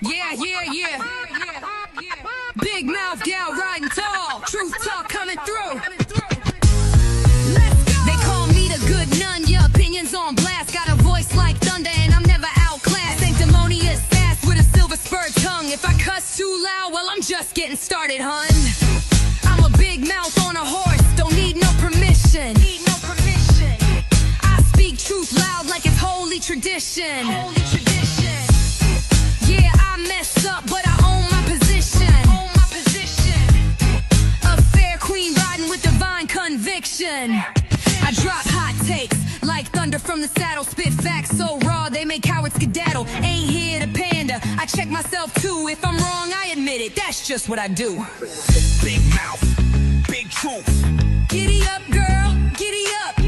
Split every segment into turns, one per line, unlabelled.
Yeah. Big mouth gal riding tall. Truth talk coming through. They call me the good nun. Your opinions on blast. Got a voice like thunder and I'm never outclassed. Sanctimonious sass with a silver spur tongue. If I cuss too loud, well, I'm just getting started, hun. I'm a big mouth on a horse. Don't need no permission. I speak truth loud like it's holy tradition. Yeah, I mess up, but I own my position. A fair queen riding with divine conviction. I drop hot takes like thunder from the saddle. Spit facts so raw they make cowards skedaddle. Ain't here to pander, I check myself too. If I'm wrong, I admit it, that's just what I do.
Big mouth, big truth.
Giddy up, girl, giddy up.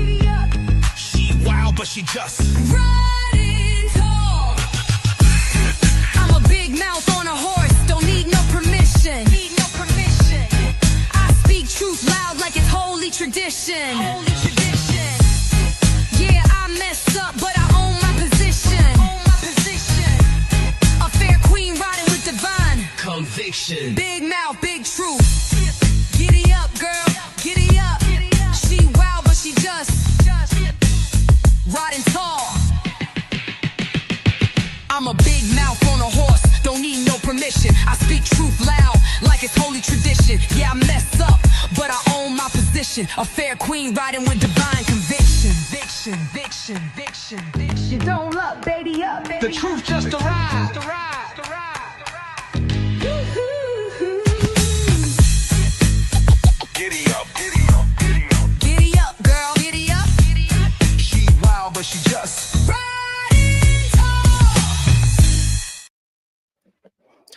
She wild, but she just
Riding tall. I'm a big mouth on a horse, don't need no permission. I speak truth loud like it's holy tradition. Yeah, I mess up, but I own my position. A fair queen riding with divine
conviction.
big mouth, big truth. Giddy up, girl, giddy up. She wild, but she just riding tall. I'm a big mouth on a horse, don't need no permission. I speak truth loud like it's holy tradition. Yeah, I mess up, but I own my position. A fair queen riding with divine conviction. You don't look, baby, up.
The truth just arrived. Giddy up,
Giddy up, girl, giddy up.
she wild, but she just
Riding tall.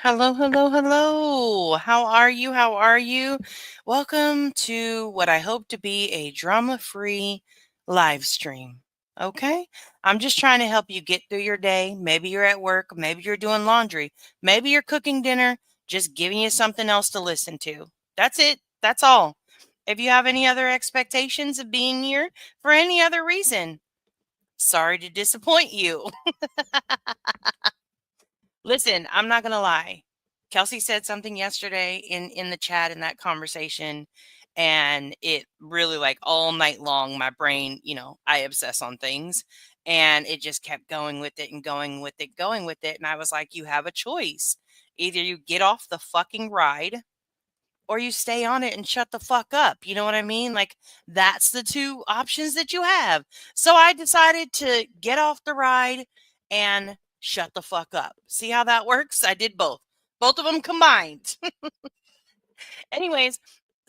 Hello. How are you? Welcome to what I hope to be a drama-free live stream. Okay? I'm just trying to help you get through your day. Maybe you're at work. Maybe you're doing laundry. Maybe you're cooking dinner. Just giving you something else to listen to. That's it. That's all. If you have any other expectations of being here for any other reason, sorry to disappoint you. Listen, I'm not going to lie. Kelsey said something yesterday in the chat in that conversation, and it really, like, all night long, my brain, I obsess on things, and it just kept going with it and going with it. And I was like, you have a choice. Either you get off the fucking ride or you stay on it and shut the fuck up. You know what I mean? Like, that's the two options that you have. So I decided to get off the ride and shut the fuck up. See how that works? I did both of them combined. Anyways,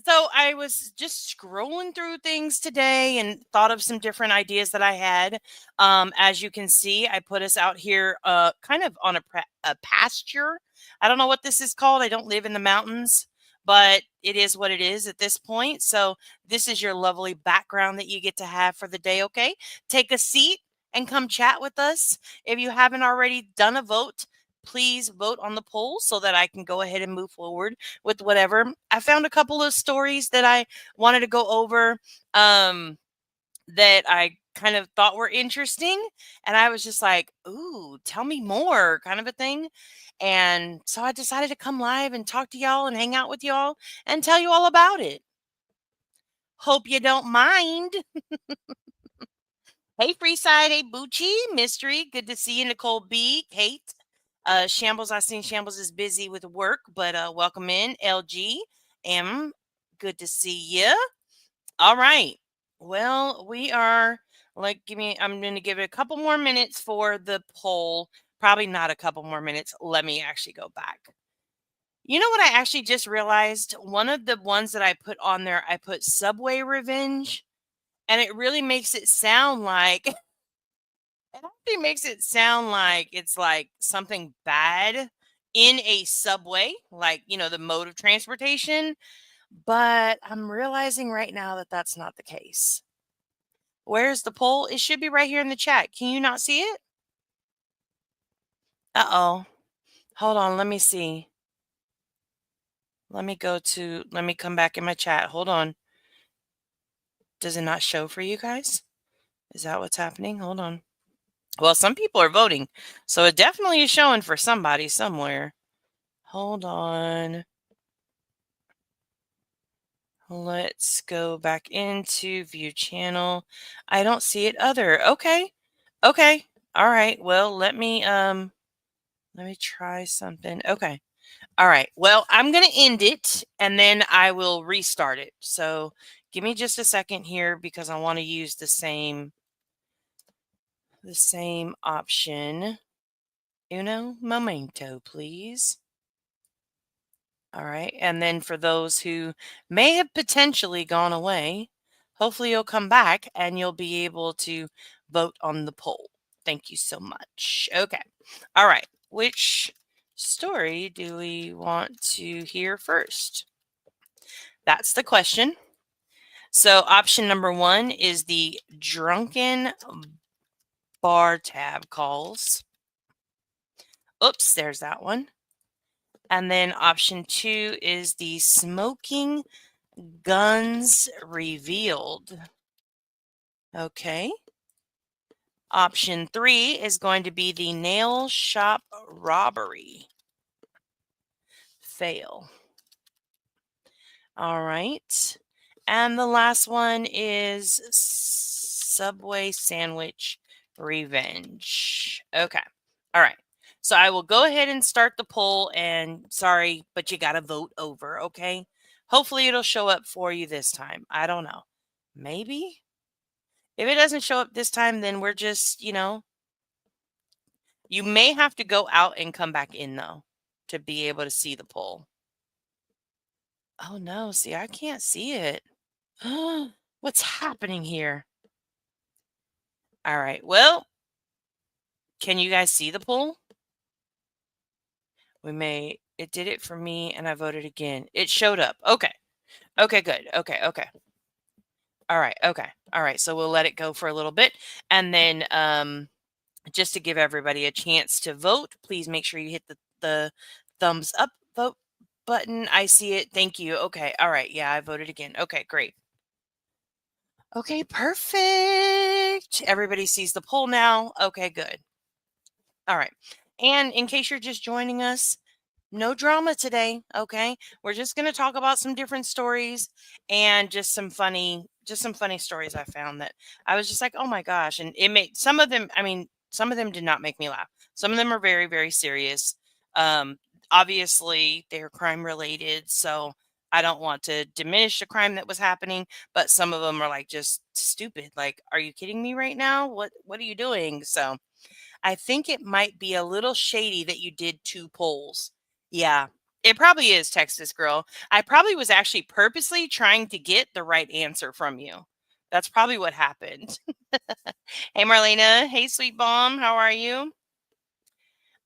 so I was just scrolling through things today and thought of some different ideas that I had. As you can see, I put us out here kind of on a pasture. I don't know what this is called. I don't live in the mountains, but it is what it is at this point. So this is your lovely background that you get to have for the day, okay? Take a seat and come chat with us. If you haven't already done a vote, please vote on the poll so that I can go ahead and move forward with whatever. I found a couple of stories that I wanted to go over that I kind of thought were interesting. And I was just like, ooh, tell me more, kind of a thing. And so I decided to come live and talk to y'all and hang out with y'all and tell you all about it. Hope you don't mind. Hey, Freeside. Hey, Bucci. Mystery. Good to see you. Nicole B. Kate. Shambles. I seen Shambles is busy with work, but welcome in. LG. M. Good to see you. All right. Well, we are I'm going to give it a couple more minutes for the poll. Probably not a couple more minutes. Let me actually go back. You know what I actually just realized? One of the ones that I put on there, I put Subway Revenge, and it really makes it sound like it's like something bad in a subway, like, the mode of transportation. But I'm realizing right now that that's not the case. Where's the poll? It should be right here in the chat. Can you not see it? Uh-oh. Hold on. Let me see. Let me come back in my chat. Hold on. Does it not show for you guys? Is that what's happening? Hold on. Well, some people are voting, so it definitely is showing for somebody somewhere. Hold on. Let's go back into view channel. I don't see it other. Okay. Okay. All right. Well, let me try something. Okay. All right. Well, I'm going to end it and then I will restart it. So, give me just a second here because I want to use the same option. Uno momento, please. All right. And then for those who may have potentially gone away, hopefully you'll come back and you'll be able to vote on the poll. Thank you so much. Okay. All right. Which story do we want to hear first? That's the question. So, option number one is the drunken bar tab calls. Oops, there's that one. And then option two is the smoking guns revealed. Okay. Option three is going to be the nail shop robbery. Fail. All right. And the last one is Subway sandwich revenge. Okay. All right. So I will go ahead and start the poll. And sorry, but you got to vote over. Okay. Hopefully it'll show up for you this time. I don't know. Maybe. If it doesn't show up this time, then we're just, you may have to go out and come back in though to be able to see the poll. Oh no, see, I can't see it. What's happening here? All right. Well, can you guys see the poll? It did it for me and I voted again. It showed up. Okay. Okay, good. Okay. All right. Okay. All right. So we'll let it go for a little bit. And then just to give everybody a chance to vote, please make sure you hit the thumbs up vote button. I see it. Thank you. Okay. All right. Yeah, I voted again. Okay, great. Okay, perfect. Everybody sees the poll now. Okay, good. All right. And in case you're just joining us, no drama today, okay? We're just going to talk about some different stories and just some funny stories I found that I was just like, "Oh my gosh." And it made some of them, some of them did not make me laugh. Some of them are very, very serious. Um Obviously, they're crime related, so I don't want to diminish the crime that was happening, but some of them are like just stupid. Like, are you kidding me right now? What are you doing? So, I think it might be a little shady that you did two polls. Yeah, it probably is, Texas girl. I probably was actually purposely trying to get the right answer from you. That's probably what happened. Hey, Marlena. Hey, sweet bomb. How are you?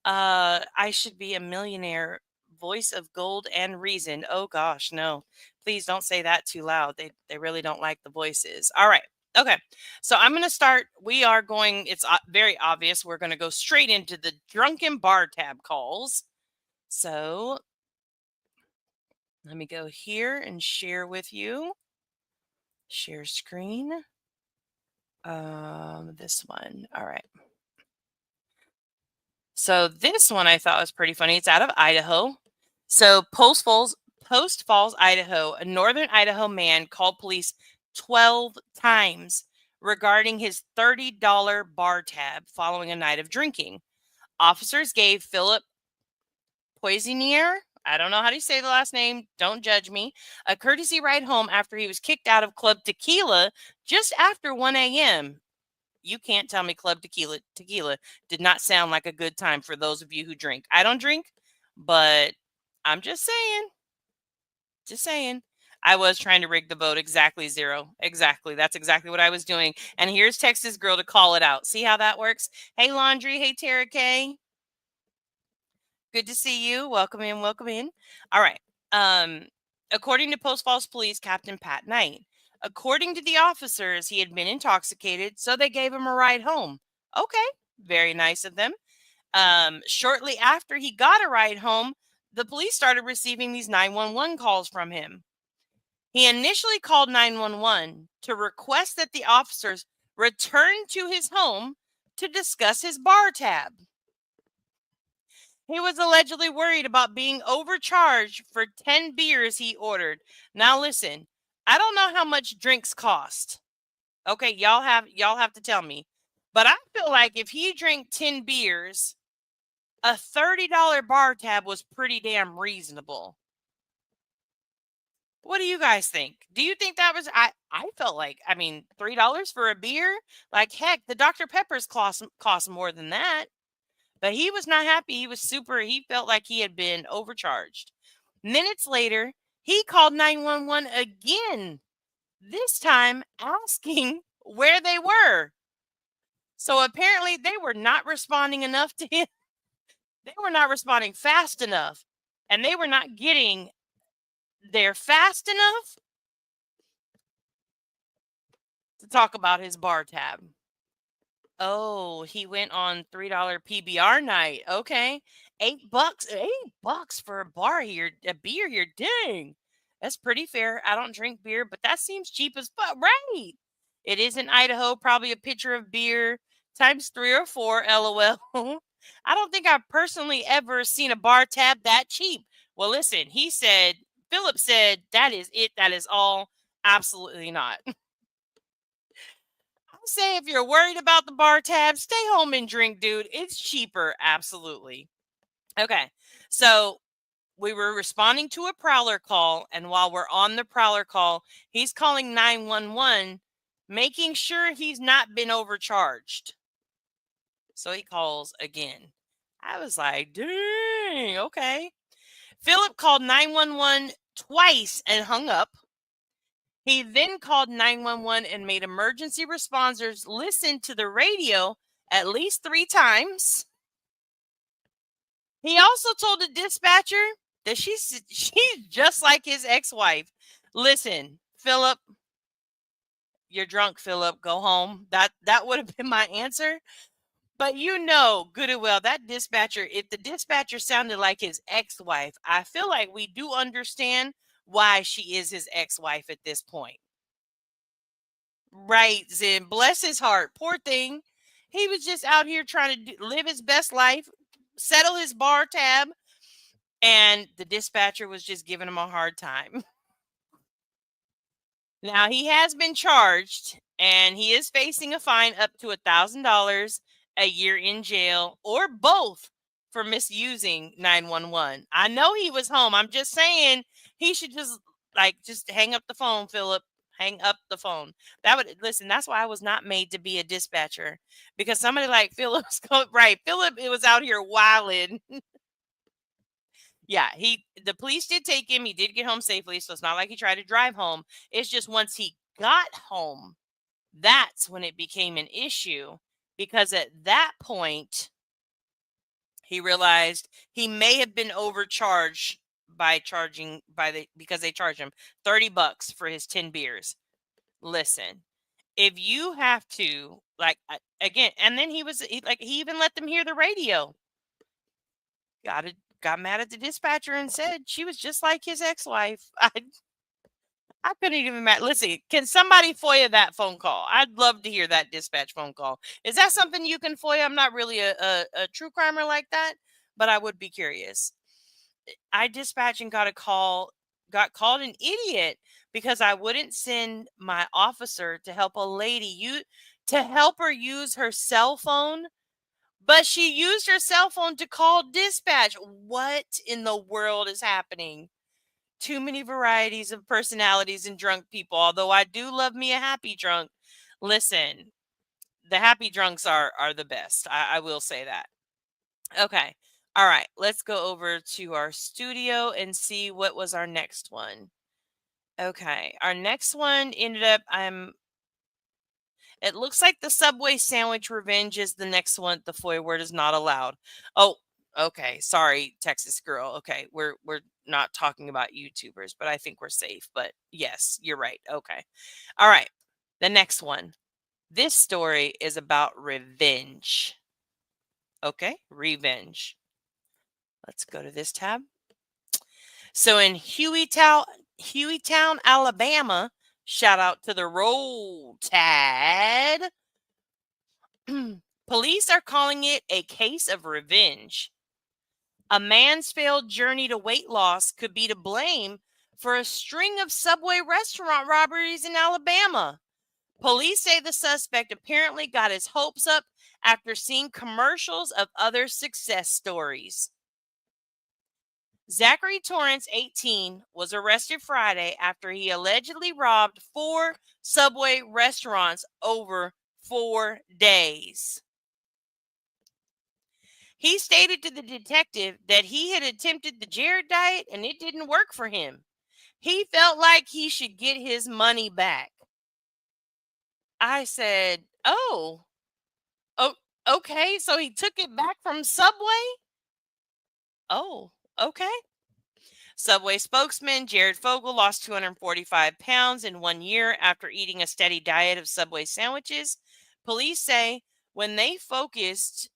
I should be a millionaire. Voice of gold and reason. Oh gosh, no. Please don't say that too loud. They really don't like the voices. All right. Okay. So I'm going to start. We are going, it's very obvious. We're going to go straight into the drunken bar tab calls. So let me go here and share with you. Share screen. This one. All right. So this one I thought was pretty funny. It's out of Idaho. So Post Falls, Idaho, a northern Idaho man called police 12 times regarding his $30 bar tab following a night of drinking. Officers gave Philip Poisonier, I don't know how to say the last name, don't judge me, a courtesy ride home after he was kicked out of Club Tequila just after 1 a.m. You can't tell me Club Tequila did not sound like a good time for those of you who drink. I don't drink, but I'm just saying. Just saying. I was trying to rig the vote. Exactly, zero. Exactly. That's exactly what I was doing. And here's Texas girl to call it out. See how that works? Hey, Laundry. Hey, Tara K. Good to see you. Welcome in. Welcome in. All right. According to Post Falls Police Captain Pat Knight, according to the officers, he had been intoxicated, so they gave him a ride home. Okay. Very nice of them. Shortly after he got a ride home, the police started receiving these 911 calls from him. He initially called 911 to request that the officers return to his home to discuss his bar tab. He was allegedly worried about being overcharged for 10 beers he ordered. Now listen, I don't know how much drinks cost. Okay, y'all have to tell me. But I feel like if he drank 10 beers, a $30 bar tab was pretty damn reasonable. What do you guys think? Do you think that was I felt like, I mean, $3 for a beer? Like heck, the Dr. Peppers cost more than that. But he was not happy. He felt like he had been overcharged. Minutes later, he called 911 again, this time asking where they were. So apparently they were not responding enough to him. They were not responding fast enough. And they were not getting there fast enough to talk about his bar tab. Oh, he went on $3 PBR night. Okay. $8. $8 for a beer here. Dang. That's pretty fair. I don't drink beer, but that seems cheap as fuck. Right. It is in Idaho, probably a pitcher of beer times 3 or 4, LOL. I don't think I've personally ever seen a bar tab that cheap. Well, listen, Philip said, that is it. That is all. Absolutely not. Say if you're worried about the bar tab, stay home and drink, dude. It's cheaper. Absolutely. Okay. So we were responding to a prowler call. And while we're on the prowler call, he's calling 911, making sure he's not been overcharged. So he calls again. I was like, dang, okay. Philip called 911 twice and hung up. He then called 911 and made emergency responders listen to the radio at least 3 times. He also told the dispatcher that she's just like his ex-wife. Listen, Philip, you're drunk, Philip. Go home. That would have been my answer. But you know good and well that dispatcher, if the dispatcher sounded like his ex-wife, I feel like we do understand why she is his ex-wife at this point. Right, Zen. Bless his heart. Poor thing. He was just out here trying to live his best life, settle his bar tab, and the dispatcher was just giving him a hard time. Now, he has been charged, and he is facing a fine up to $1,000, a year in jail, or both for misusing 911. I know he was home. I'm just saying he should just hang up the phone, Philip. Hang up the phone. Listen, that's why I was not made to be a dispatcher, because somebody like Philip's right. Philip, it was out here wilding. Yeah, the police did take him. He did get home safely, so it's not like he tried to drive home. It's just once he got home, that's when it became an issue, because at that point he realized he may have been overcharged because they charged him $30 for his 10 beers. Listen, if you have to, again, and then he even let them hear the radio. Got mad at the dispatcher and said she was just like his ex-wife. I couldn't even imagine. Listen, can somebody FOIA that phone call? I'd love to hear that dispatch phone call. Is that something you can FOIA? I'm not really a true crimer like that, but I would be curious. I dispatched and got called an idiot because I wouldn't send my officer to help a lady to help her use her cell phone, but she used her cell phone to call dispatch. What in the world is happening? Too many varieties of personalities and drunk people. Although I do love me a happy drunk. Listen, the happy drunks are the best. I will say that. Okay. All right. Let's go over to our studio and see what was our next one. Okay. Our next one ended up, it looks like the Subway sandwich revenge is the next one. The FOIA word is not allowed. Oh, okay. Sorry, Texas girl. Okay. We're not talking about YouTubers, but I think we're safe. But yes, you're right. Okay. All right. The next one. This story is about revenge. Okay. Revenge. Let's go to this tab. So in Hueytown, Alabama, shout out to the Roll Tide. Police are calling it a case of revenge. A man's failed journey to weight loss could be to blame for a string of Subway restaurant robberies in Alabama. Police say the suspect apparently got his hopes up after seeing commercials of other success stories. Zachary Torrance, 18, was arrested Friday after he allegedly robbed 4 Subway restaurants over 4 days. He stated to the detective that he had attempted the Jared diet and it didn't work for him. He felt like he should get his money back. I said, oh, okay. So he took it back from Subway? Oh, okay. Subway spokesman Jared Fogle lost 245 pounds in 1 year after eating a steady diet of Subway sandwiches. Police say when they focused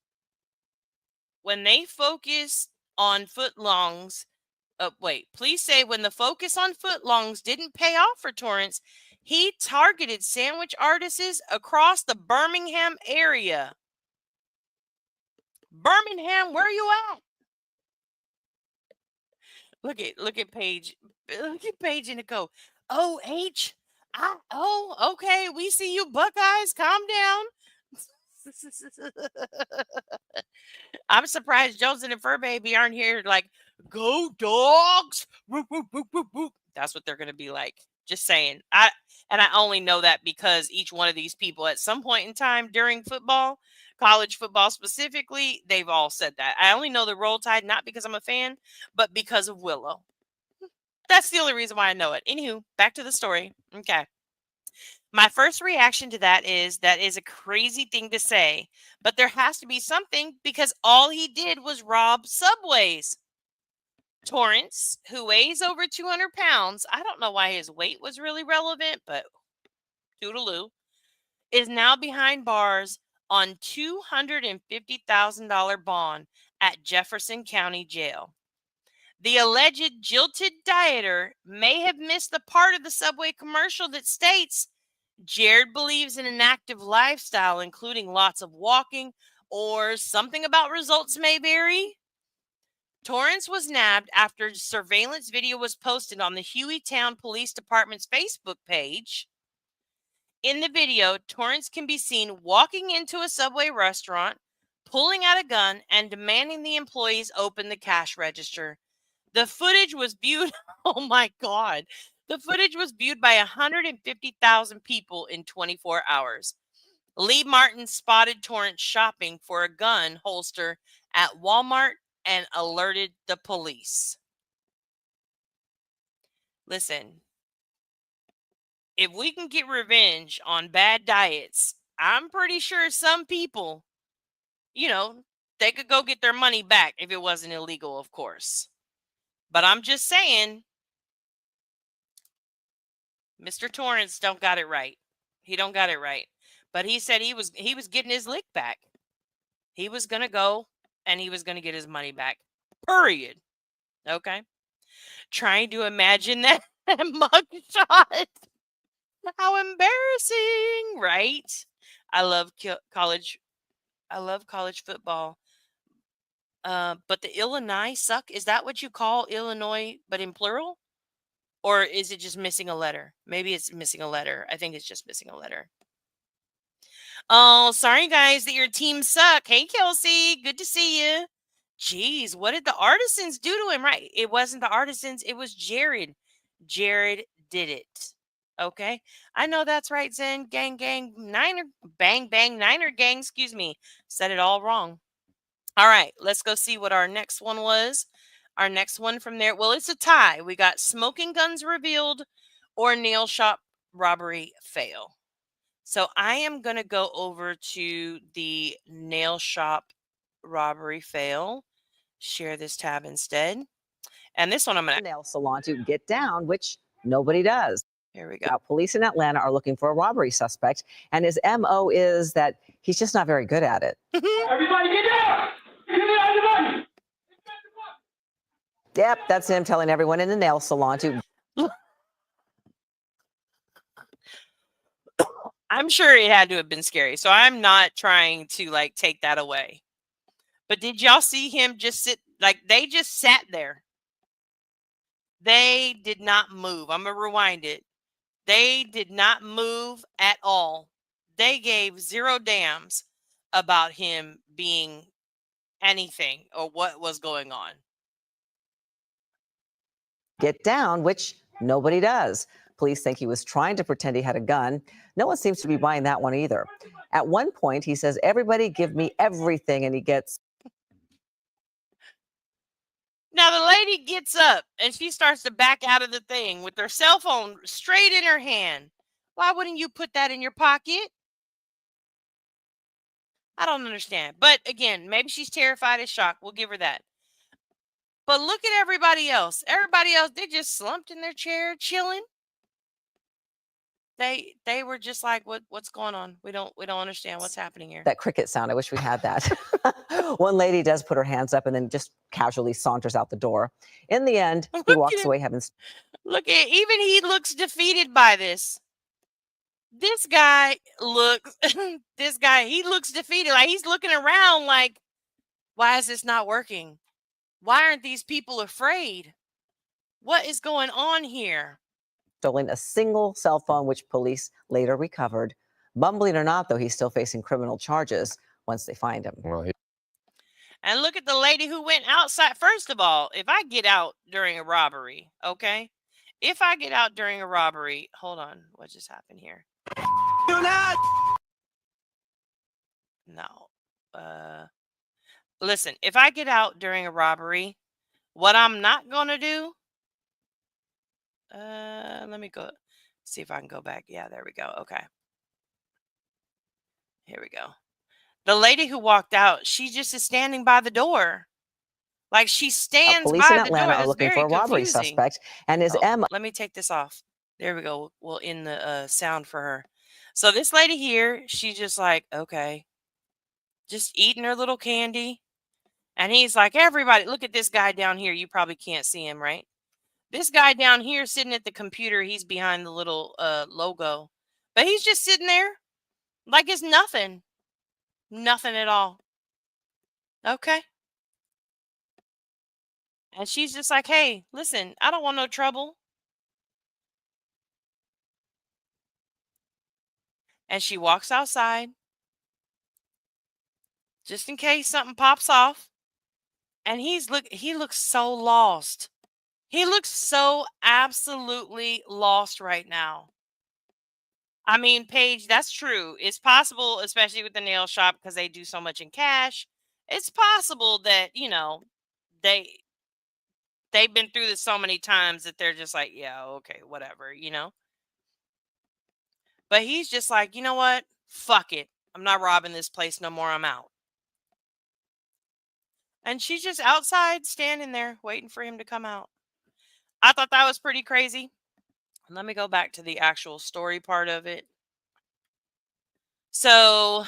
on footlongs, police say when the focus on footlongs didn't pay off for Torrance, he targeted sandwich artists across the Birmingham area. Birmingham, where you at? Look at Paige. Look at Paige and go. Okay. We see you, Buckeyes. Calm down. I'm surprised Jones and Fur Baby aren't here like, go dogs. Whoop, whoop, whoop, whoop, whoop. That's what they're going to be like. Just saying. I only know that because each one of these people at some point in time during football, college football specifically, they've all said that. I only know the Roll Tide, not because I'm a fan, but because of Willow. That's the only reason why I know it. Anywho, back to the story. Okay. My first reaction to that is a crazy thing to say, but there has to be something because all he did was rob Subways. Torrance, who weighs over 200 pounds, I don't know why his weight was really relevant, but toodaloo, is now behind bars on $250,000 bond at Jefferson County Jail. The alleged jilted dieter may have missed the part of the Subway commercial that states Jared believes in an active lifestyle, including lots of walking, or something about results may vary. Torrance was nabbed after surveillance video was posted on the Hueytown Police Department's Facebook page. In the video, Torrance can be seen walking into a Subway restaurant, pulling out a gun, and demanding the employees open the cash register. The footage was viewed, oh my God. The footage was viewed by 150,000 people in 24 hours. Lee Martin spotted Torrance shopping for a gun holster at Walmart and alerted the police. Listen, if we can get revenge on bad diets, I'm pretty sure some people, they could go get their money back if it wasn't illegal, of course. But I'm just saying, Mr. Torrance don't got it right. He don't got it right. But he said he was getting his lick back. He was going to go and he was going to get his money back. Period. Okay. Trying to imagine that mugshot. How embarrassing, right? I love college football. But the Illinois suck. Is that what you call Illinois, but in plural? Or is it just missing a letter? Maybe it's missing a letter. I think it's just missing a letter. Oh, sorry, guys, that your team suck. Hey, Kelsey, good to see you. Jeez, what did the artisans do to him? Right. It wasn't the artisans. It was Jared. Jared did it. Okay. I know that's right, Zen. Gang, Niner. Bang, bang, Niner gang. Excuse me. Said it all wrong. All right. Let's go see what our next one was. Our next one from there. Well, it's a tie. We got smoking guns revealed or nail shop robbery fail. So I am going to go over to the nail shop robbery fail. Share this tab instead. And this one I'm going to
nail salon to get down, which nobody does.
Here we go.
Now, police in Atlanta are looking for a robbery suspect, and his MO is that he's just not very good at it.
Everybody get down! Get down, everybody!
Yep, that's him telling everyone in the nail salon to.
I'm I'm sure it had to have been scary. So I'm not trying to like take that away. But did y'all see him just sit like they just sat there? They did not move. I'm going to rewind it. They did not move at all. They gave zero damns about him being anything or what was going on.
Get down, which nobody does. Police think he was trying to pretend he had a gun. No one seems to be buying that one either. At one point, he says, "Everybody give me everything," and he gets.
Now the lady gets up and she starts to back out of the thing with her cell phone straight in her hand. Why wouldn't you put that in your pocket? I don't understand. But again, maybe she's terrified and shocked. We'll give her that. But look at everybody else. Everybody else, they just slumped in their chair, chilling. They were just like, what's going on? We don't understand what's happening here.
That cricket sound. I wish we had that. One lady does put her hands up and then just casually saunters out the door. In the end, he walks away having.
Look at even he looks defeated by this. This guy looks he looks defeated. Like he's looking around like, why is this not working? Why aren't these people afraid? What is going on here?
Stolen a single cell phone, which police later recovered. Mumbling or not, though, he's still facing criminal charges once they find him.
And look at the lady who went outside. First of all, if I get out during a robbery, okay? If I get out during a robbery, hold on. What just happened here?
Do not.
No. Listen, if I get out during a robbery, what I'm not going to do, let me go see if I can go back. Yeah, there we go. Okay. Here we go. The lady who walked out, she just is standing by the door. Like she stands
Police
by
in
the
Atlanta
door.
are
That's
looking for
very
a robbery
confusing.
suspect, and his
Oh, let me take this off. There we go. We'll end the sound for her. So this lady here, she just like, okay, just eating her little candy. And he's like, everybody, look at this guy down here. You probably can't see him, right? This guy down here sitting at the computer, he's behind the little logo. But he's just sitting there like it's nothing. Nothing at all. Okay. And she's just like, hey, listen, I don't want no trouble. And she walks outside just in case something pops off. And he looks so lost. He looks so absolutely lost right now. I mean, Paige, that's true. It's possible, especially with the nail shop, because they do so much in cash. It's possible that, they've been through this so many times that they're just like, yeah, okay, whatever. But he's just like, you know what? Fuck it. I'm not robbing this place no more. I'm out. And she's just outside standing there waiting for him to come out. I thought that was pretty crazy. Let me go back to the actual story part of it. So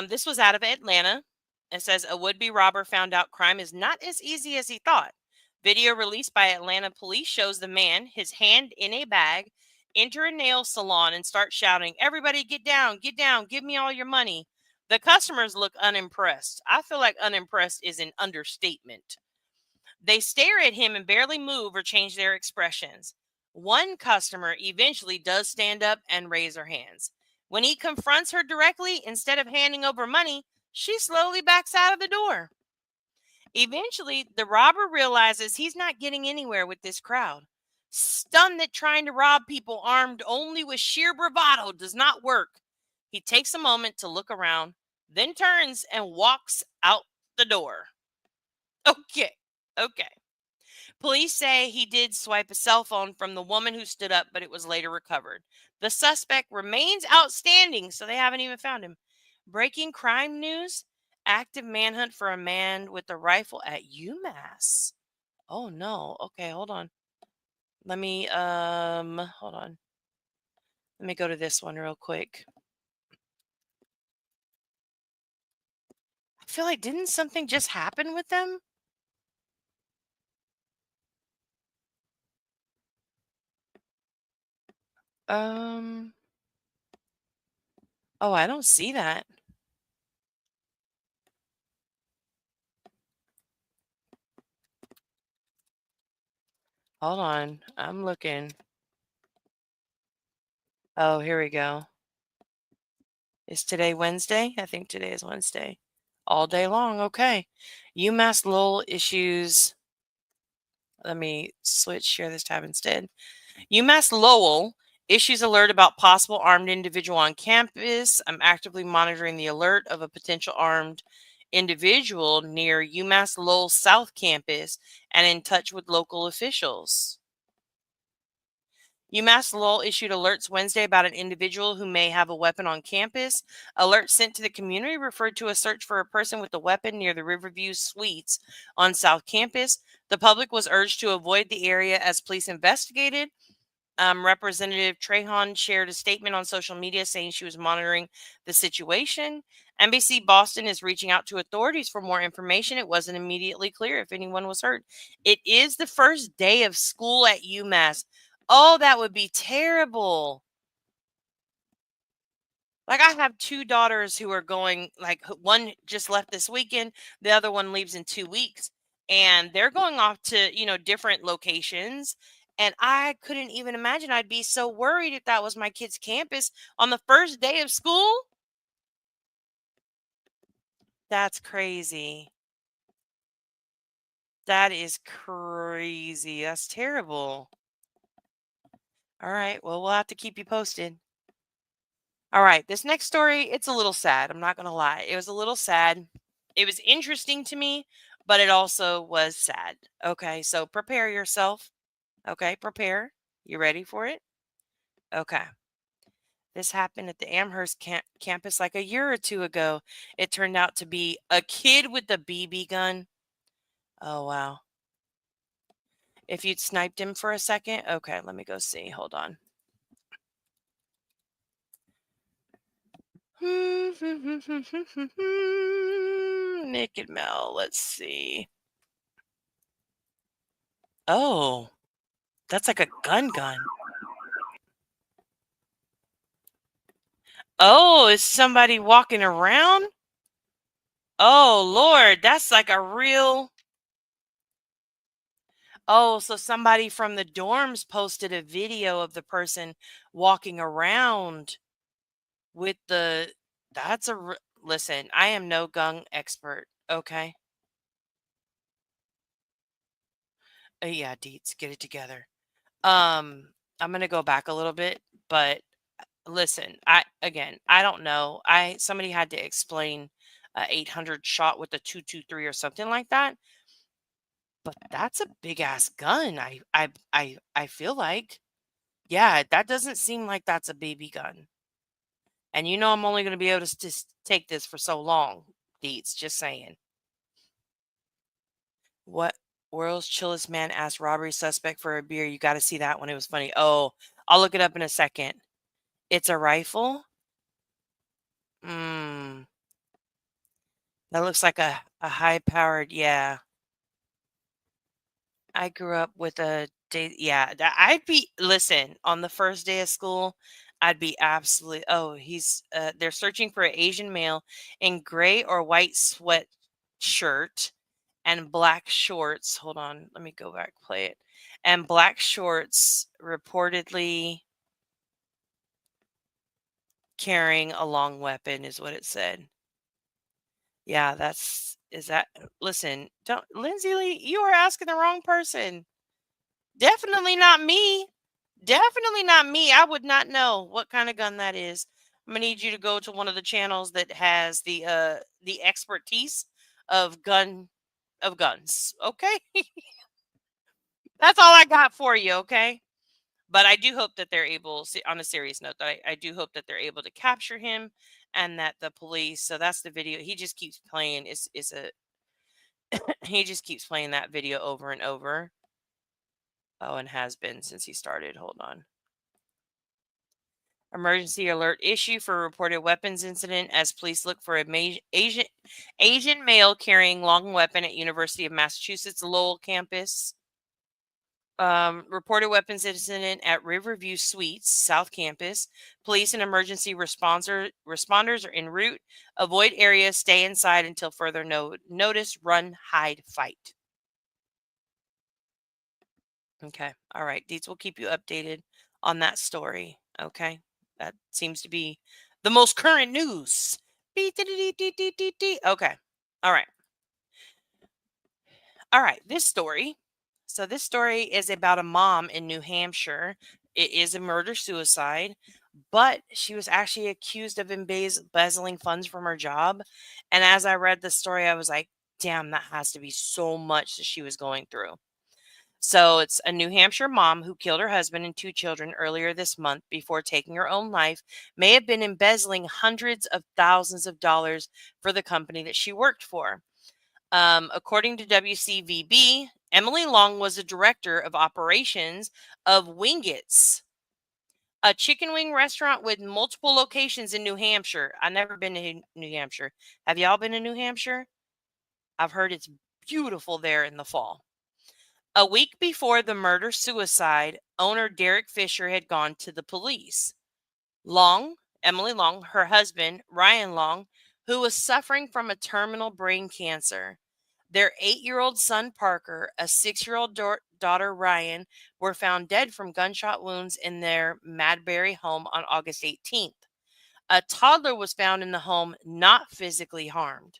this was out of Atlanta. It says a would-be robber found out crime is not as easy as he thought. Video released by Atlanta police shows the man, his hand in a bag, enter a nail salon and start shouting, everybody get down, give me all your money. The customers look unimpressed. I feel like unimpressed is an understatement. They stare at him and barely move or change their expressions. One customer eventually does stand up and raise her hands. When he confronts her directly, instead of handing over money, she slowly backs out of the door. Eventually, the robber realizes he's not getting anywhere with this crowd. Stunned that trying to rob people armed only with sheer bravado does not work, he takes a moment to look around, then turns and walks out the door. Okay. Police say he did swipe a cell phone from the woman who stood up, but it was later recovered. The suspect remains outstanding, so they haven't even found him. Breaking crime news: active manhunt for a man with a rifle at UMass. Oh no. Okay, hold on. Let me hold on. Let me go to this one real quick. I feel like didn't something just happen with them? Oh, I don't see that. Hold on. I'm looking. Oh, here we go. Is today Wednesday? I think today is Wednesday. All day long. Okay. UMass Lowell issues. Let me share this tab instead. UMass Lowell issues alert about possible armed individual on campus. I'm actively monitoring the alert of a potential armed individual near UMass Lowell South Campus and in touch with local officials. UMass Lowell issued alerts Wednesday about an individual who may have a weapon on campus. Alerts sent to the community referred to a search for a person with a weapon near the Riverview Suites on South Campus. The public was urged to avoid the area as police investigated. Representative Trahan shared a statement on social media saying she was monitoring the situation. NBC Boston is reaching out to authorities for more information. It wasn't immediately clear if anyone was hurt. It is the first day of school at UMass. Oh, that would be terrible. Like, I have two daughters who are going, like, one just left this weekend, the other one leaves in 2 weeks, and they're going off to, different locations. And I couldn't even imagine. I'd be so worried if that was my kid's campus on the first day of school. That's crazy. That is crazy. That's terrible. All right. Well, we'll have to keep you posted. All right. This next story, it's a little sad. I'm not going to lie. It was a little sad. It was interesting to me, but it also was sad. Okay. So prepare yourself. Okay. Prepare. You ready for it? Okay. This happened at the Amherst campus like a year or two ago. It turned out to be a kid with a BB gun. Oh, wow. If you'd sniped him for a second. Okay. Let me go see. Hold on. Nick and Mel. Let's see. Oh, that's like a gun. Oh, is somebody walking around? Oh, Lord, that's like a real. Oh, so somebody from the dorms posted a video of the person walking around with the. That's a. Listen, I am no gun expert. Okay. Yeah, Deets, get it together. I'm gonna go back a little bit, but listen, I don't know. Somebody had to explain 800 shot with a 223 or something like that. But that's a big ass gun. I feel like, yeah, that doesn't seem like that's a baby gun. And I'm only going to be able to just take this for so long. Deets, just saying. What world's chillest man asked robbery suspect for a beer? You got to see that one. It was funny. Oh, I'll look it up in a second. It's a rifle. That looks like a high powered. Yeah. I grew up with a day. Yeah, listen, on the first day of school, I'd be absolutely. Oh, they're searching for an Asian male in gray or white sweatshirt and black shorts. Hold on, let me go back, play it. And black shorts, reportedly carrying a long weapon, is what it said. Yeah, listen, Lindsay Lee, you are asking the wrong person. Definitely not me. Definitely not me. I would not know what kind of gun that is. I'm gonna need you to go to one of the channels that has the expertise of guns. Okay. That's all I got for you, okay? But I do hope that they're able, on a serious note, that I do hope that they're able to capture him and that the police, so that's the video. He just keeps playing, he just keeps playing that video over and over. Oh, and has been since he started. Hold on. Emergency alert issue for reported weapons incident as police look for an Asian male carrying long weapon at University of Massachusetts Lowell campus. Reported weapons incident at Riverview Suites, South Campus. Police and emergency responders are en route. Avoid area. Stay inside until further notice. Run, hide, fight. Okay. All right. Deets will keep you updated on that story. Okay. That seems to be the most current news. Okay. All right. All right. This story. So, this story is about a mom in New Hampshire. It is a murder suicide, but she was actually accused of embezzling funds from her job. And as I read the story, I was like, damn, that has to be so much that she was going through. So it's a New Hampshire mom who killed her husband and two children earlier this month before taking her own life, may have been embezzling hundreds of thousands of dollars for the company that she worked for. According to WCVB, Emily Long was a director of operations of Wingett's, a chicken wing restaurant with multiple locations in New Hampshire. I've never been to New Hampshire. Have y'all been to New Hampshire? I've heard it's beautiful there in the fall. A week before the murder suicide, owner Derek Fisher had gone to the police. Long, Emily Long, her husband, Ryan Long, who was suffering from a terminal brain cancer. Their 8-year-old son, Parker, a 6-year-old daughter, Ryan, were found dead from gunshot wounds in their Madbury home on August 18th. A toddler was found in the home, not physically harmed.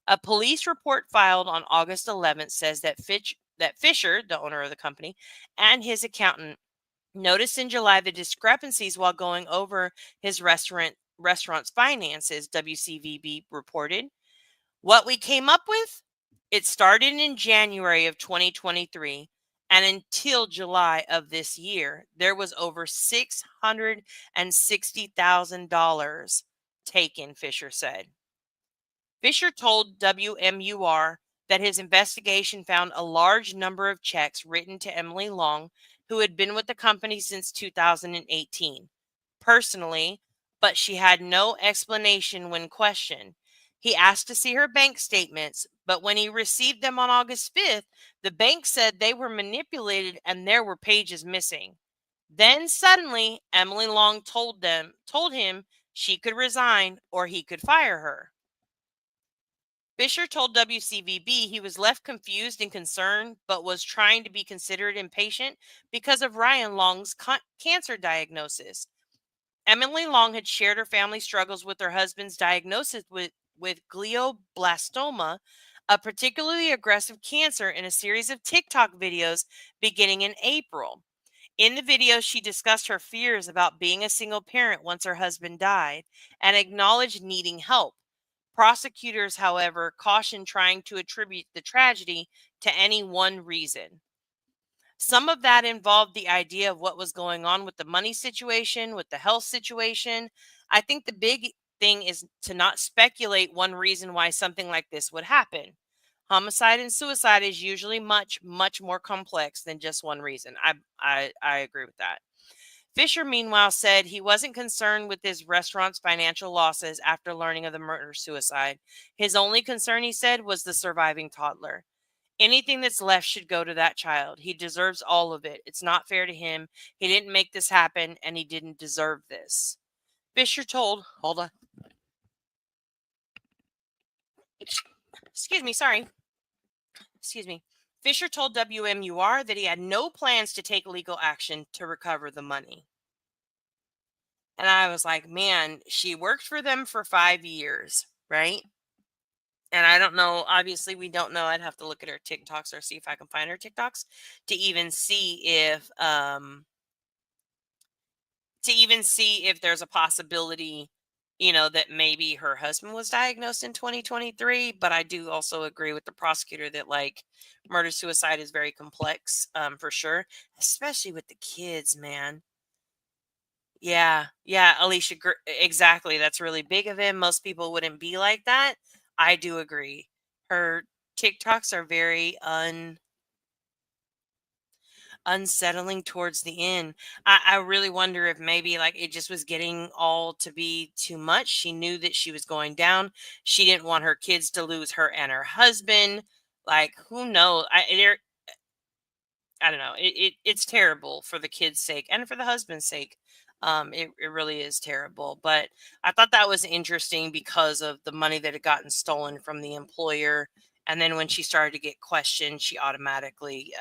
A police report filed on August 11th says that Fisher, the owner of the company, and his accountant noticed in July the discrepancies while going over his restaurant's finances, WCVB reported. What we came up with? It started in January of 2023, and until July of this year, there was over $660,000 taken, Fisher said. Fisher told WMUR that his investigation found a large number of checks written to Emily Long, who had been with the company since 2018, personally, but she had no explanation when questioned. He asked to see her bank statements, but when he received them on August 5th, the bank said they were manipulated and there were pages missing. Then suddenly, Emily Long told him she could resign or he could fire her. Fisher told WCVB he was left confused and concerned, but was trying to be considerate and patient because of Ryan Long's cancer diagnosis. Emily Long had shared her family struggles with her husband's diagnosis with glioblastoma, a particularly aggressive cancer, in a series of TikTok videos beginning in April. In the video, she discussed her fears about being a single parent once her husband died and acknowledged needing help. Prosecutors, however, cautioned trying to attribute the tragedy to any one reason. Some of that involved the idea of what was going on with the money situation, with the health situation. I think the big thing is to not speculate one reason why something like this would happen. Homicide and suicide is usually much, much more complex than just one reason. I agree with that. Fisher, meanwhile, said he wasn't concerned with his restaurant's financial losses after learning of the murder-suicide. His only concern, he said, was the surviving toddler. Anything that's left should go to that child. He deserves all of it. It's not fair to him. He didn't make this happen, and he didn't deserve this. Fisher told, hold on. Excuse me, sorry. Excuse me. Fisher told WMUR that he had no plans to take legal action to recover the money. And I was like, man, she worked for them for 5 years, right? And I don't know, obviously we don't know. I'd have to look at her TikToks or see if I can find her TikToks to even see if there's a possibility, that maybe her husband was diagnosed in 2023. But I do also agree with the prosecutor that murder suicide is very complex, for sure, especially with the kids, man. Yeah, Alicia, exactly. That's really big of him. Most people wouldn't be like that. I do agree. Her TikToks are very unsettling towards the end. I really wonder if maybe it just was getting all to be too much. She knew that she was going down. She didn't want her kids to lose her and her husband. Who knows? I don't know. It's terrible for the kid's sake and for the husband's sake. It really is terrible. But I thought that was interesting because of the money that had gotten stolen from the employer. And then when she started to get questioned, she automatically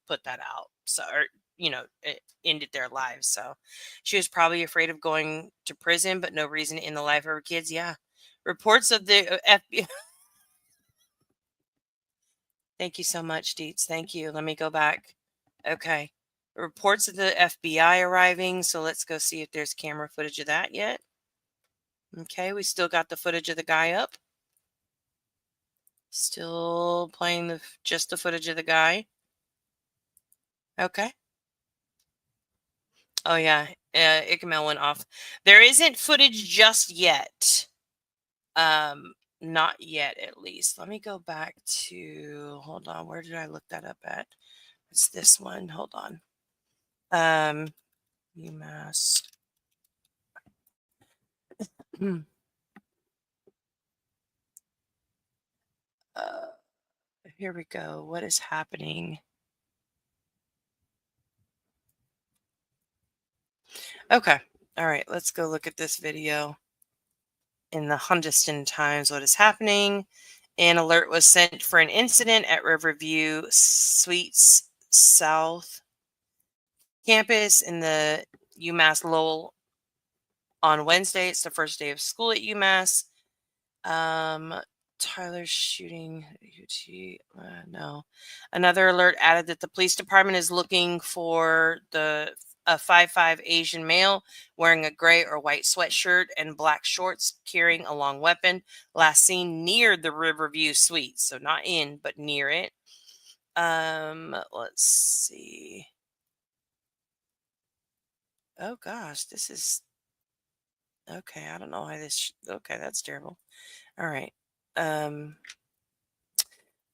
put that out. So, or, it ended their lives. So she was probably afraid of going to prison, but no reason in the life of her kids. Yeah. Reports of the FBI. Thank you so much, Deets. Thank you. Let me go back. Okay. Reports of the FBI arriving. So let's go see if there's camera footage of that yet. Okay. We still got the footage of the guy up. Still playing just the footage of the guy. Okay. Oh, yeah. Icamel went off. There isn't footage just yet. Not yet, at least. Let me go back to, hold on. Where did I look that up at? It's this one. Hold on. UMass. Here we go. What is happening? Okay. All right. Let's go look at this video. In the Huntington Times, what is happening? An alert was sent for an incident at Riverview Suites South campus in the UMass Lowell on Wednesday. It's the first day of school at UMass. Tyler's shooting UT. No. Another alert added that the police department is looking for a 5'5" Asian male wearing a gray or white sweatshirt and black shorts, carrying a long weapon, last seen near the Riverview Suites. So not in, but near it. Let's see. Oh gosh, this is okay. I don't know why this. Okay, that's terrible. All right.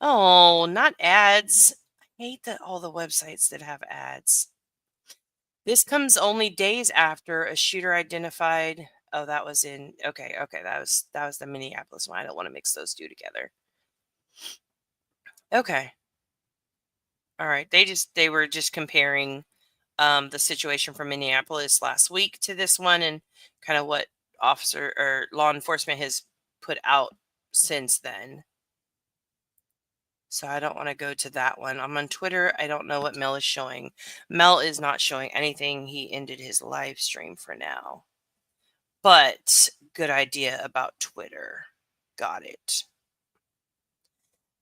Oh, not ads. I hate that all the websites that have ads. This comes only days after a shooter identified. Oh, that was in. Okay. That was the Minneapolis one. I don't want to mix those two together. Okay. All right. They were just comparing the situation from Minneapolis last week to this one and kind of what officer or law enforcement has put out since then. So I don't want to go to that one. I'm on Twitter. I don't know what Mel is showing. Mel is not showing anything. He ended his live stream for now. But good idea about Twitter. Got it.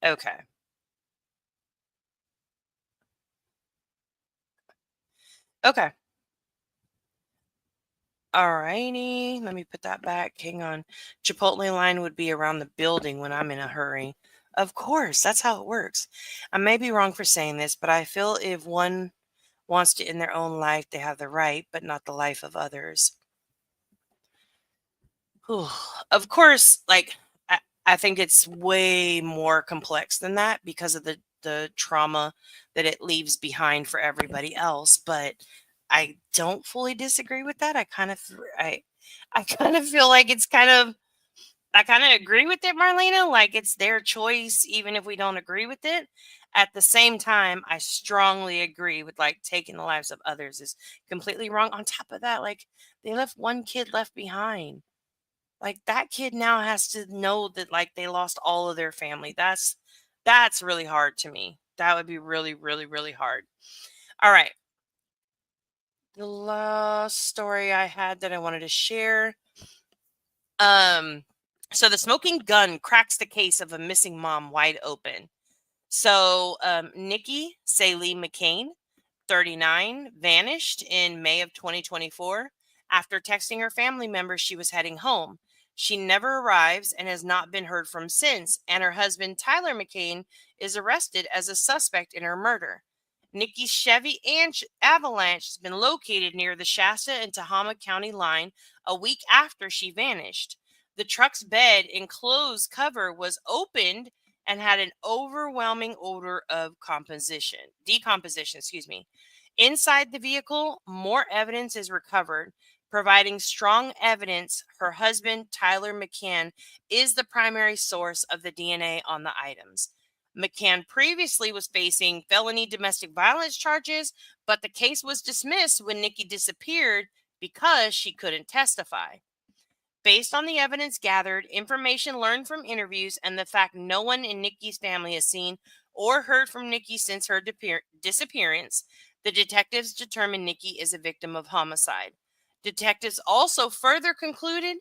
Okay. Okay. Alrighty. Let me put that back. Hang on. Chipotle line would be around the building when I'm in a hurry. Of course, that's how it works. I may be wrong for saying this, but I feel if one wants to end their own life, they have the right, but not the life of others. Whew. Of course, like I think it's way more complex than that because of the trauma that it leaves behind for everybody else. But I don't fully disagree with that. I kind of feel like it's kind of I kind of agree with it, Marlena. Like it's their choice, even if we don't agree with it. At the same time, I strongly agree with like taking the lives of others is completely wrong. On top of that, like they left one kid left behind. Like that kid now has to know that like they lost all of their family. That's really hard to me. That would be really, really, really hard. All right. The last story I had that I wanted to share. So the smoking gun cracks the case of a missing mom wide open. So Nikki Saley McCain, 39, vanished in May of 2024 after texting her family members she was heading home. She never arrives and has not been heard from since, and her husband, Tyler McCain, is arrested as a suspect in her murder. Nikki's Chevy Avalanche has been located near the Shasta and Tehama County line a week after she vanished. The truck's bed enclosed cover was opened and had an overwhelming odor of decomposition, excuse me. Inside the vehicle, more evidence is recovered, providing strong evidence her husband, Tyler McCann, is the primary source of the DNA on the items. McCann previously was facing felony domestic violence charges, but the case was dismissed when Nikki disappeared because she couldn't testify. Based on the evidence gathered, information learned from interviews, and the fact no one in Nikki's family has seen or heard from Nikki since her disappearance, the detectives determined Nikki is a victim of homicide. Detectives also further concluded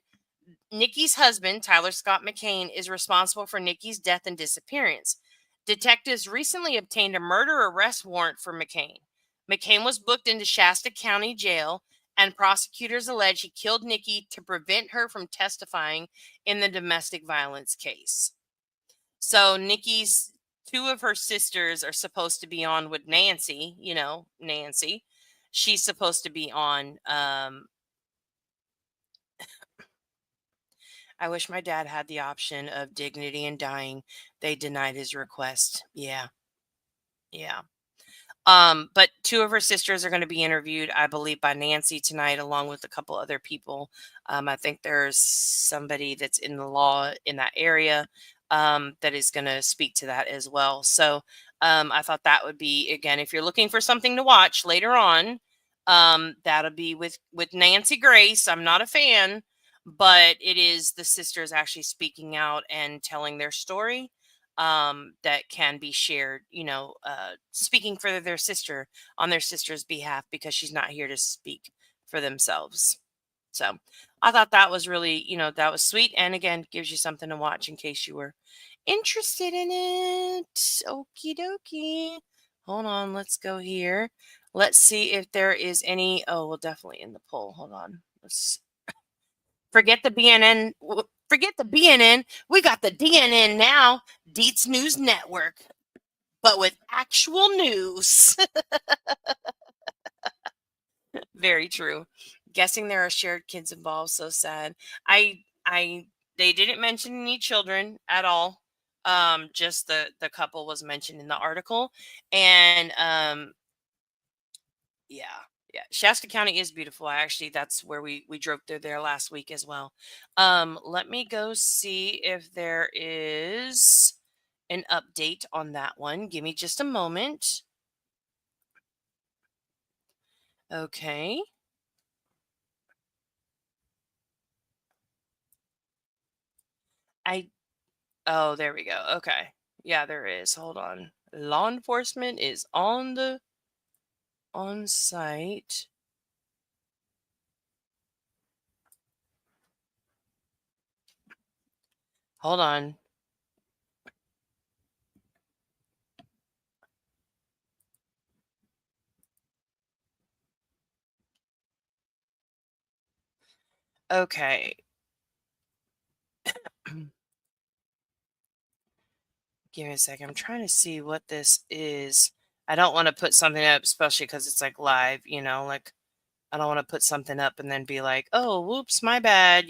Nikki's husband, Tyler Scott McCain, is responsible for Nikki's death and disappearance. Detectives recently obtained a murder arrest warrant for McCain. McCain was booked into Shasta County Jail, and prosecutors allege he killed Nikki to prevent her from testifying in the domestic violence case. So Nikki's two of her sisters are supposed to be on with Nancy, Nancy. She's supposed to be on I wish my dad had the option of dignity and dying. They denied his request. Yeah. Yeah. But two of her sisters are going to be interviewed, I believe, by Nancy tonight, along with a couple other people. I think there's somebody that's in the law in that area that is going to speak to that as well. So I thought that would be, again, if you're looking for something to watch later on, that'll be with Nancy Grace. I'm not a fan, but it is the sisters actually speaking out and telling their story. That can be shared, speaking for their sister on their sister's behalf because she's not here to speak for themselves. So I thought that was really, that was sweet. And again, gives you something to watch in case you were interested in it. Okie dokie. Hold on. Let's go here. Let's see if there is any. Oh, well, definitely in the poll. Hold on. Let's forget the BNN. Forget the BNN. We got the DNN now. Deets News Network, but with actual news. Very true. Guessing there are shared kids involved. So sad. They didn't mention any children at all. Just the couple was mentioned in the article, and yeah. Yeah, Shasta County is beautiful. That's where we drove through there last week as well. Let me go see if there is an update on that one. Give me just a moment. Okay. Oh, there we go. Okay. Yeah, there is. Hold on. Law enforcement is on site. Hold on. Okay. Give me a second. I'm trying to see what this is. I don't want to put something up, especially because it's like live, like I don't want to put something up and then be like, oh, whoops, my bad,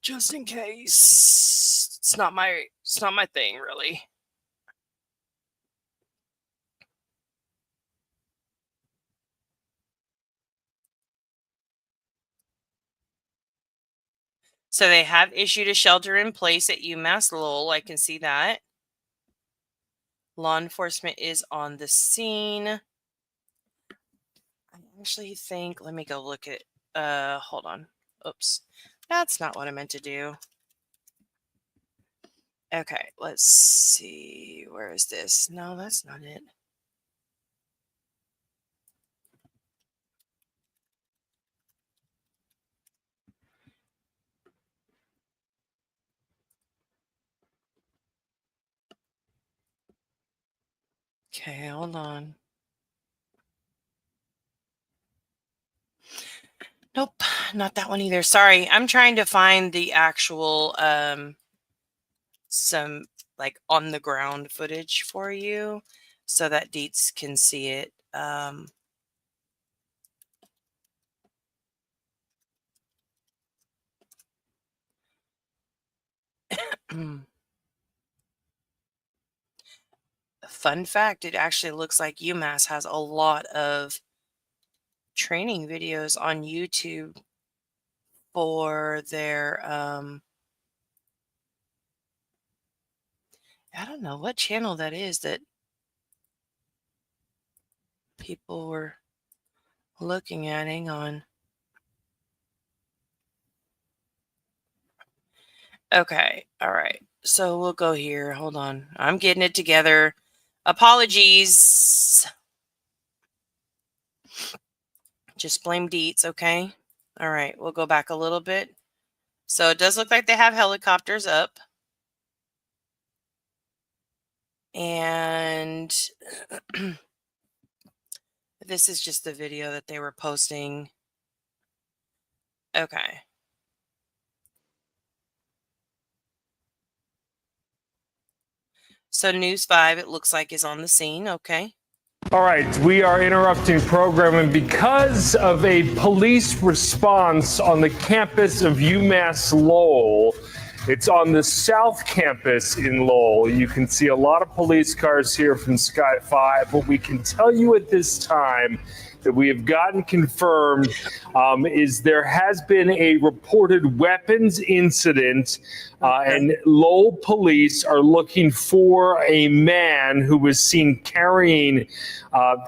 just in case. It's not my thing, really. So they have issued a shelter in place at UMass Lowell. I can see that. Law enforcement is on the scene. I actually think, let me go look at, hold on. Oops. That's not what I meant to do. Okay, let's see. Where is this? No, that's not it. Okay, hold on. Nope, not that one either. Sorry, I'm trying to find the actual some like on the ground footage for you so that Deets can see it. Fun fact, it actually looks like UMass has a lot of training videos on YouTube for their I don't know what channel that is that people were looking at. Hang on. Okay. All right. So we'll go here. Hold on. I'm getting it together. Apologies. Just blame Deets, okay? All right. We'll go back a little bit. So it does look like they have helicopters up. And this is just the video that they were posting. Okay. So News 5, it looks like, is on the scene. Okay.
All right, we are interrupting programming because of a police response on the campus of UMass Lowell. It's on the South Campus in Lowell. You can see a lot of police cars here from Sky 5. What we can tell you at this time that we have gotten confirmed is there has been a reported weapons incident, and Lowell police are looking for a man who was seen carrying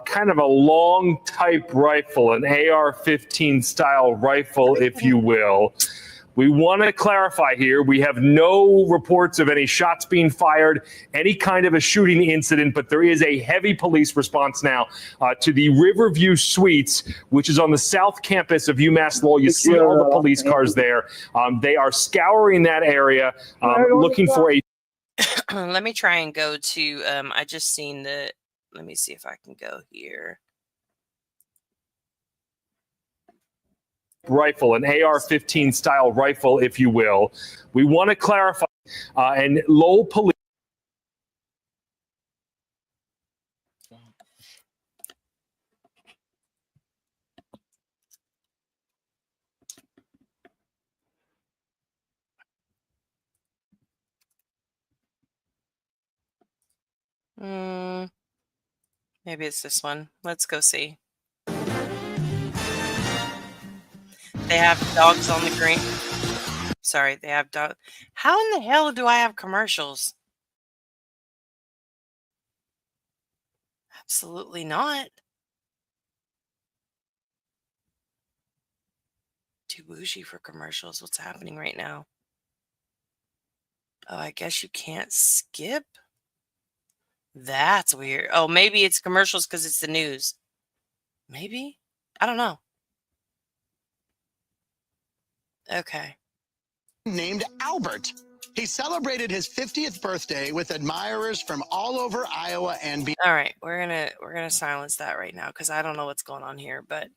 kind of a long type rifle, an AR-15 style rifle, if you will. We want to clarify here, we have no reports of any shots being fired, any kind of a shooting incident, but there is a heavy police response now to the Riverview Suites, which is on the South Campus of UMass Lowell. You see all the police cars there. They are scouring that area, looking for a...
Let me try and go to, I just seen the, let me see if I can go here.
Rifle, an AR-15 style rifle, if you will. We want to clarify, and Lowell police.
Maybe it's this one. Let's go see. They have dogs on the green. Sorry, they have dog. How in the hell do I have commercials? Absolutely not. Too bougie for commercials. What's happening right now? Oh, I guess you can't skip. That's weird. Oh, maybe it's commercials because it's the news. Maybe? I don't know. Okay.
Named Albert. He celebrated his 50th birthday with admirers from all over Iowa and beyond.
All right, we're gonna silence that right now because I don't know what's going on here. But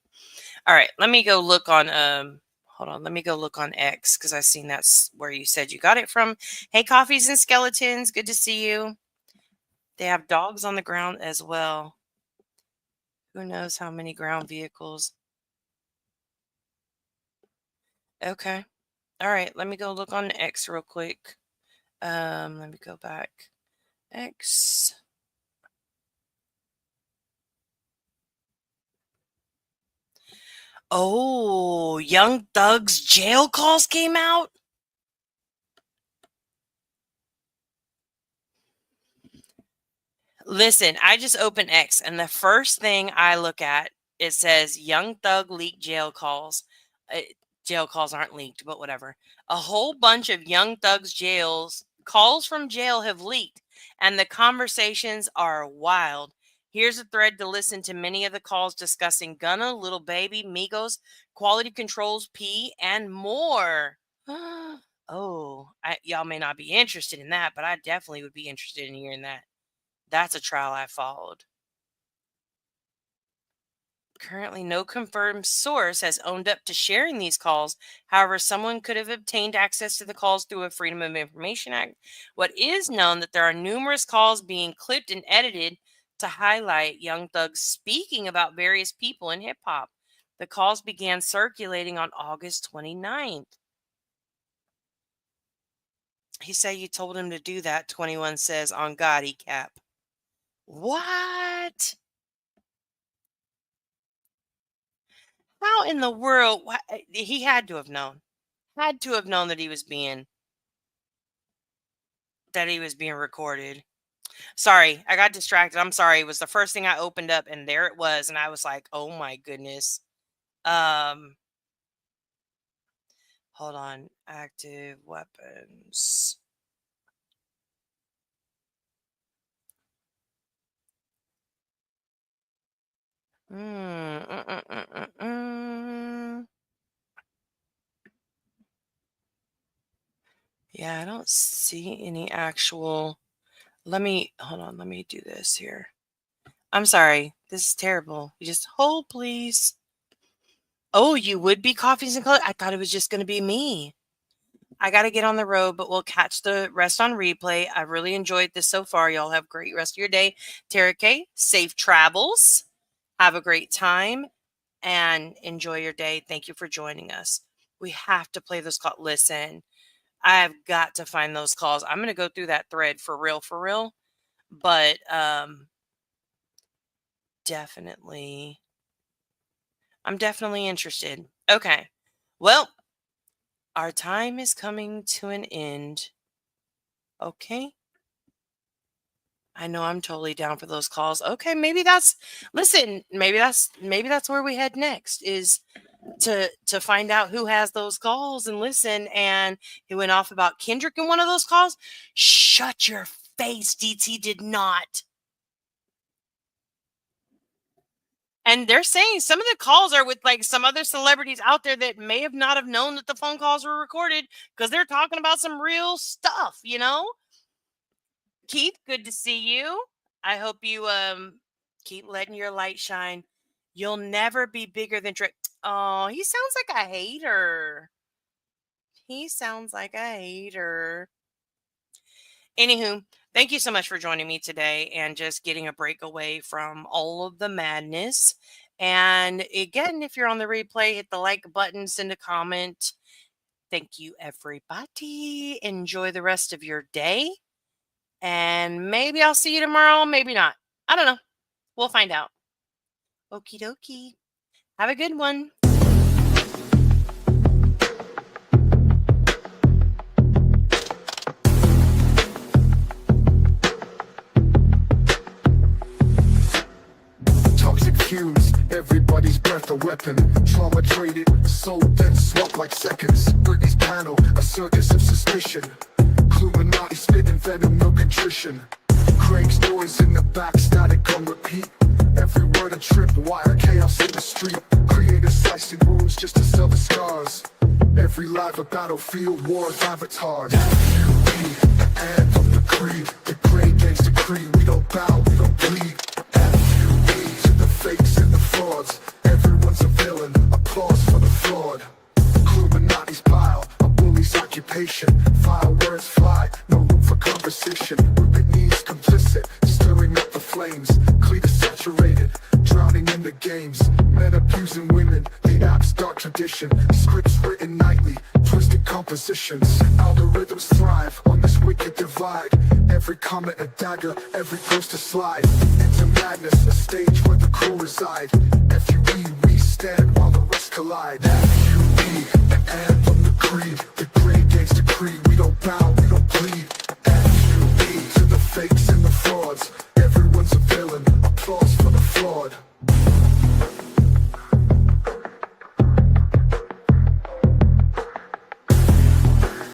all right, let me go look on hold on, let me go look on X because I seen that's where you said you got it from. Hey, Coffees and Skeletons, good to see you. They have dogs on the ground as well. Who knows how many ground vehicles? Okay. All right, let me go look on X real quick. Let me go back. X. Oh, Young Thug's jail calls came out? Listen, I just opened X, and the first thing I look at, it says Young Thug leaked jail calls. Jail calls aren't leaked, but whatever. A whole bunch of Young Thug's calls from jail have leaked, and the conversations are wild. Here's a thread to listen to many of the calls discussing Gunna, Little Baby, Migos, Quality Controls, P, and more. Oh, y'all may not be interested in that, but I definitely would be interested in hearing that. That's a trial I followed. Currently, no confirmed source has owned up to sharing these calls. However, someone could have obtained access to the calls through a Freedom of Information Act. What is known that there are numerous calls being clipped and edited to highlight Young Thug speaking about various people in hip hop. The calls began circulating on August 29th. He said you told him to do that, 21 says, on God, he cap. What? How in the world? He had to have known. Had to have known that he was being. that he was being recorded. Sorry, I got distracted. I'm sorry. It was the first thing I opened up, and there it was, and I was like, "Oh my goodness." Hold on. Active weapons. Yeah, I don't see any actual. Hold on. Let me do this here. I'm sorry. This is terrible. You just hold, please. Oh, you would be coffees and color. I thought it was just going to be me. I got to get on the road, but we'll catch the rest on replay. I really enjoyed this so far. Y'all have a great rest of your day. Tara K, safe travels. Have a great time and enjoy your day. Thank you for joining us. We have to play those calls. Listen, I've got to find those calls. I'm going to go through that thread for real. But definitely, I'm definitely interested. Okay. Well, our time is coming to an end. Okay. I know I'm totally down for those calls. Okay, maybe that's where we head next, is to find out who has those calls and listen. And he went off about Kendrick in one of those calls. Shut your face, DT did not. And they're saying some of the calls are with like some other celebrities out there that may have not have known that the phone calls were recorded, because they're talking about some real stuff, you know? Keith, good to see you. I hope you keep letting your light shine. You'll never be bigger than Drake. Oh, he sounds like a hater. Anywho, thank you so much for joining me today and just getting a break away from all of the madness. And again, if you're on the replay, hit the like button, send a comment. Thank you, everybody. Enjoy the rest of your day. And maybe I'll see you tomorrow, maybe not. I don't know. We'll find out. Okie dokie. Have a good one.
Toxic fumes, everybody's breath a weapon. Trauma traded, soul then swap like seconds. Britney's panel, a circus of suspicion. Illuminati spitting venom, no contrition. Craig's noise in the back, static on repeat. Every word a trip, wire chaos in the street. Creators slicing wounds just to sell the scars. Every live a battlefield, war of avatars. FUE, the anthem, the creed. The great game's decree, we don't bow, we don't bleed. FUE, to the fakes and the frauds. Everyone's a villain, applause for the flawed. Illuminati's pile, a bully's occupation. Vile words fly, no room for conversation. Ripping knees complicit, stirring up the flames. Cletus saturated, drowning in the games. Men abusing women, the app's dark tradition. Scripts written nightly, twisted compositions. Algorithms thrive on this wicked divide. Every comment a dagger, every post a slide. Into madness, a stage where the crew reside. FUE, we stand while the rest collide. FUE, the anthem, the creed. The great game's decree, we don't bow, we don't bleed. FUE, to the fakes and the frauds. Everyone's a villain,